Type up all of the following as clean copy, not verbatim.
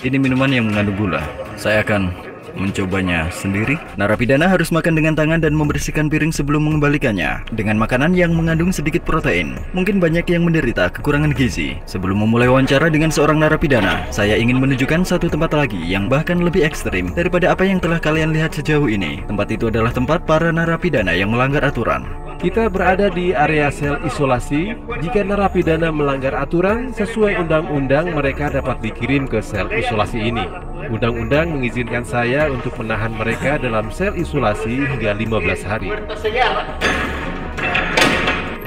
Ini minuman yang mengandung gula. Saya akan mencobanya sendiri. Narapidana harus makan dengan tangan dan membersihkan piring sebelum mengembalikannya dengan makanan yang mengandung sedikit protein. Mungkin banyak yang menderita kekurangan gizi. Sebelum memulai wawancara dengan seorang narapidana, saya ingin menunjukkan satu tempat lagi yang bahkan lebih ekstrim daripada apa yang telah kalian lihat sejauh ini. Tempat itu adalah tempat para narapidana yang melanggar aturan. Kita berada di area sel isolasi. Jika narapidana melanggar aturan sesuai undang-undang, mereka dapat dikirim ke sel isolasi ini. Undang-undang mengizinkan saya untuk menahan mereka dalam sel isolasi hingga 15 hari.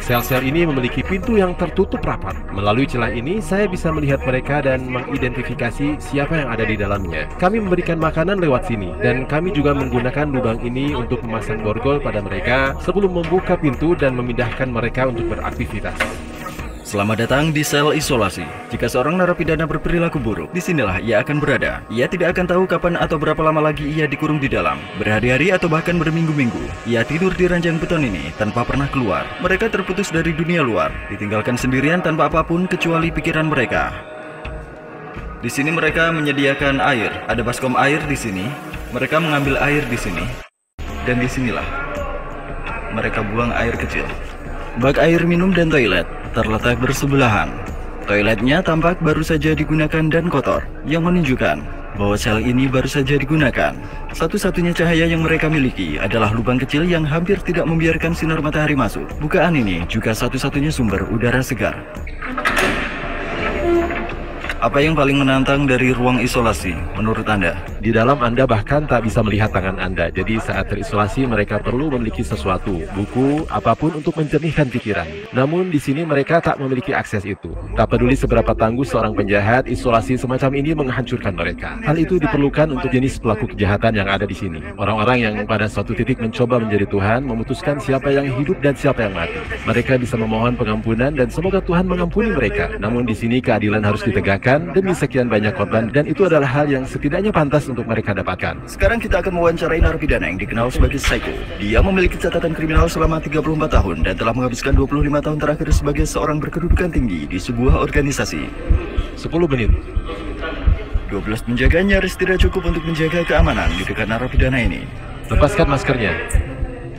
Sel-sel ini memiliki pintu yang tertutup rapat. Melalui celah ini, saya bisa melihat mereka dan mengidentifikasi siapa yang ada di dalamnya. Kami memberikan makanan lewat sini, dan kami juga menggunakan lubang ini untuk memasang borgol pada mereka sebelum membuka pintu dan memindahkan mereka untuk beraktivitas. Selamat datang di sel isolasi. Jika seorang narapidana berperilaku buruk, disinilah ia akan berada. Ia tidak akan tahu kapan atau berapa lama lagi ia dikurung di dalam. Berhari-hari atau bahkan berminggu-minggu. Ia tidur di ranjang beton ini tanpa pernah keluar. Mereka terputus dari dunia luar, ditinggalkan sendirian tanpa apapun kecuali pikiran mereka. Di sini mereka menyediakan air. Ada baskom air di sini. Mereka mengambil air di sini. Dan disinilah mereka buang air kecil. Bak air minum dan toilet terletak bersebelahan. Toiletnya tampak baru saja digunakan dan kotor, yang menunjukkan bahwa sel ini baru saja digunakan. Satu-satunya cahaya yang mereka miliki adalah lubang kecil yang hampir tidak membiarkan sinar matahari masuk. Bukaan ini juga satu-satunya sumber udara segar. Apa yang paling menantang dari ruang isolasi menurut Anda? Di dalam Anda bahkan tak bisa melihat tangan Anda. Jadi saat terisolasi mereka perlu memiliki sesuatu, buku, apapun untuk menjernihkan pikiran. Namun di sini mereka tak memiliki akses itu. Tak peduli seberapa tangguh seorang penjahat, isolasi semacam ini menghancurkan mereka. Hal itu diperlukan untuk jenis pelaku kejahatan yang ada di sini. Orang-orang yang pada suatu titik mencoba menjadi Tuhan, memutuskan siapa yang hidup dan siapa yang mati. Mereka bisa memohon pengampunan dan semoga Tuhan mengampuni mereka. Namun di sini keadilan harus ditegakkan demi sekian banyak korban, dan itu adalah hal yang setidaknya pantas untuk mereka dapatkan. Sekarang kita akan mewawancarai narapidana yang dikenal sebagai Psycho. Dia memiliki catatan kriminal selama 34 tahun dan telah menghabiskan 25 tahun terakhir sebagai seorang berkedudukan tinggi di sebuah organisasi. 10 menit. 12 penjaga nyaris tidak cukup untuk menjaga keamanan di dekat narapidana ini. Lepaskan maskernya.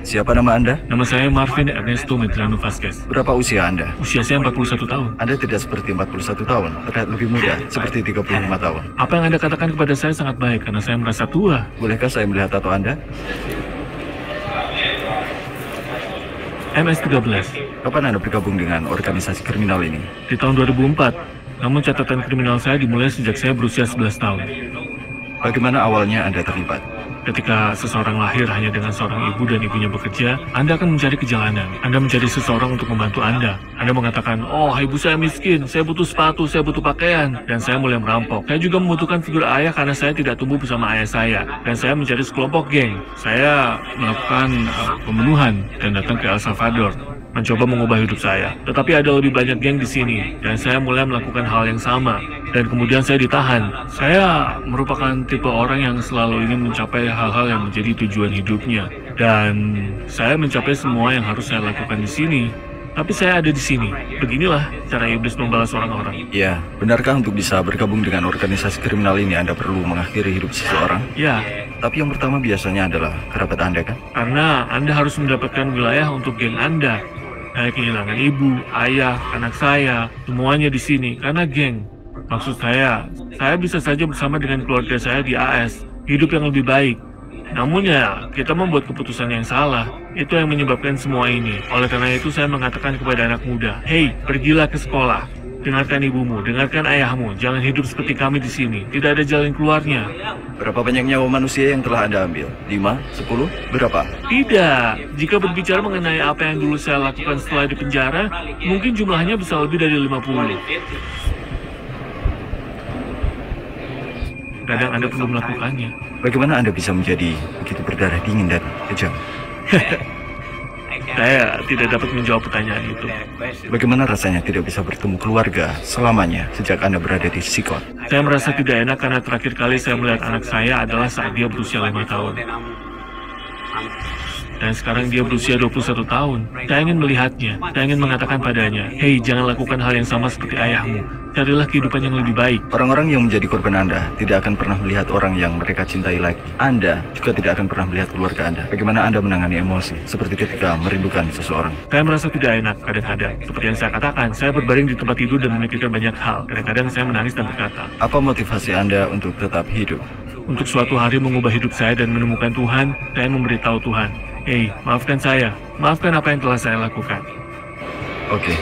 Siapa nama Anda? Nama saya Marvin Ernesto Medrano Vasquez. Berapa usia Anda? Usia saya 41 tahun. Anda tidak seperti 41 tahun, terlihat lebih muda, seperti 35 tahun. Apa yang Anda katakan kepada saya sangat baik karena saya merasa tua. Bolehkah saya melihat tato Anda? MS-13. Kapan Anda bergabung dengan organisasi kriminal ini? Di tahun 2004. Namun catatan kriminal saya dimulai sejak saya berusia 11 tahun. Bagaimana awalnya Anda terlibat? Ketika seseorang lahir hanya dengan seorang ibu dan ibunya bekerja, Anda akan mencari kejalanan. Anda mencari seseorang untuk membantu Anda. Anda mengatakan, oh ibu saya miskin, saya butuh sepatu, saya butuh pakaian. Dan saya mulai merampok. Saya juga membutuhkan figur ayah karena saya tidak tumbuh bersama ayah saya. Dan saya mencari sekelompok geng. Saya melakukan pembunuhan dan datang ke El Salvador, mencoba mengubah hidup saya. Tetapi ada lebih banyak geng di sini, dan saya mulai melakukan hal yang sama. Dan kemudian saya ditahan. Saya merupakan tipe orang yang selalu ingin mencapai hal-hal yang menjadi tujuan hidupnya. Dan saya mencapai semua yang harus saya lakukan di sini. Tapi saya ada di sini. Beginilah cara iblis membalas orang-orang. Ya, benarkah untuk bisa bergabung dengan organisasi kriminal ini Anda perlu mengakhiri hidup seseorang? Ya. Tapi yang pertama biasanya adalah kerabat Anda, kan? Karena Anda harus mendapatkan wilayah untuk geng Anda. Saya kehilangan ibu, ayah, anak saya, semuanya di sini karena geng. Maksud saya bisa saja bersama dengan keluarga saya di AS, hidup yang lebih baik. Namun ya, kita membuat keputusan yang salah. Itu yang menyebabkan semua ini. Oleh karena itu saya mengatakan kepada anak muda, "Hei, pergilah ke sekolah. Dengarkan ibumu, dengarkan ayahmu. Jangan hidup seperti kami di sini. Tidak ada jalan keluarnya." Berapa banyak nyawa manusia yang telah Anda ambil? 5? 10? Berapa? Tidak. Jika berbicara mengenai apa yang dulu saya lakukan setelah di penjara, mungkin jumlahnya bisa lebih dari 50. Kadang Anda perlu melakukannya. Bagaimana Anda bisa menjadi begitu berdarah dingin dan kejam? Saya tidak dapat menjawab pertanyaan itu. Bagaimana rasanya tidak bisa bertemu keluarga selamanya sejak Anda berada di psikot? Saya merasa tidak enak karena terakhir kali saya melihat anak saya adalah saat dia berusia 5 tahun. Dan sekarang dia berusia 21 tahun. Saya ingin melihatnya. Saya ingin mengatakan padanya, hei, jangan lakukan hal yang sama seperti ayahmu. Carilah kehidupan yang lebih baik. Orang-orang yang menjadi korban Anda tidak akan pernah melihat orang yang mereka cintai lagi. Anda juga tidak akan pernah melihat keluarga Anda. Bagaimana Anda menangani emosi seperti ketika merindukan seseorang? Saya merasa tidak enak kadang-kadang. Seperti yang saya katakan, saya berbaring di tempat tidur dan memikirkan banyak hal. Kadang-kadang saya menangis dan berkata, Apa motivasi Anda untuk tetap hidup? untuk suatu hari mengubah hidup saya dan menemukan Tuhan, saya memberitahu Tuhan, hei, maafkan saya. Maafkan apa yang telah saya lakukan. Oke.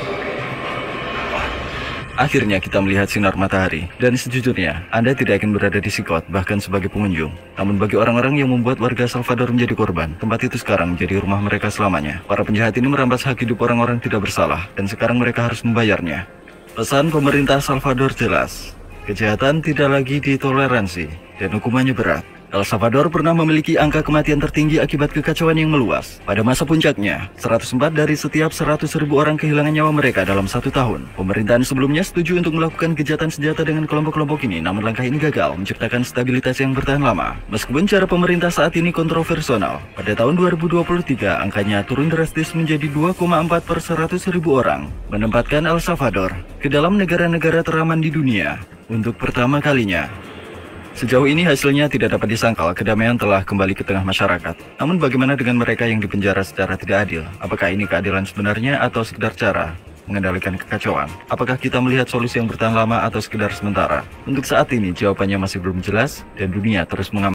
Akhirnya kita melihat sinar matahari, dan sejujurnya, Anda tidak akan berada di Sikot, bahkan sebagai pengunjung. Namun bagi orang-orang yang membuat warga Salvador menjadi korban, tempat itu sekarang menjadi rumah mereka selamanya. Para penjahat ini merampas hak hidup orang-orang tidak bersalah, dan sekarang mereka harus membayarnya. Pesan pemerintah Salvador jelas, kejahatan tidak lagi ditoleransi, dan hukumannya berat. El Salvador pernah memiliki angka kematian tertinggi akibat kekacauan yang meluas. Pada masa puncaknya, 104 dari setiap 100.000 orang kehilangan nyawa mereka dalam 1 tahun. Pemerintahan sebelumnya setuju untuk melakukan kejahatan senjata dengan kelompok-kelompok ini, namun langkah ini gagal menciptakan stabilitas yang bertahan lama. Meskipun cara pemerintah saat ini kontroversial, pada tahun 2023 angkanya turun drastis menjadi 2,4 per 100.000 orang, menempatkan El Salvador ke dalam negara-negara teraman di dunia untuk pertama kalinya. Sejauh ini hasilnya tidak dapat disangkal, kedamaian telah kembali ke tengah masyarakat. Namun bagaimana dengan mereka yang dipenjara secara tidak adil? Apakah ini keadilan sebenarnya atau sekedar cara mengendalikan kekacauan? Apakah kita melihat solusi yang bertahan lama atau sekedar sementara? Untuk saat ini jawabannya masih belum jelas dan dunia terus mengamati.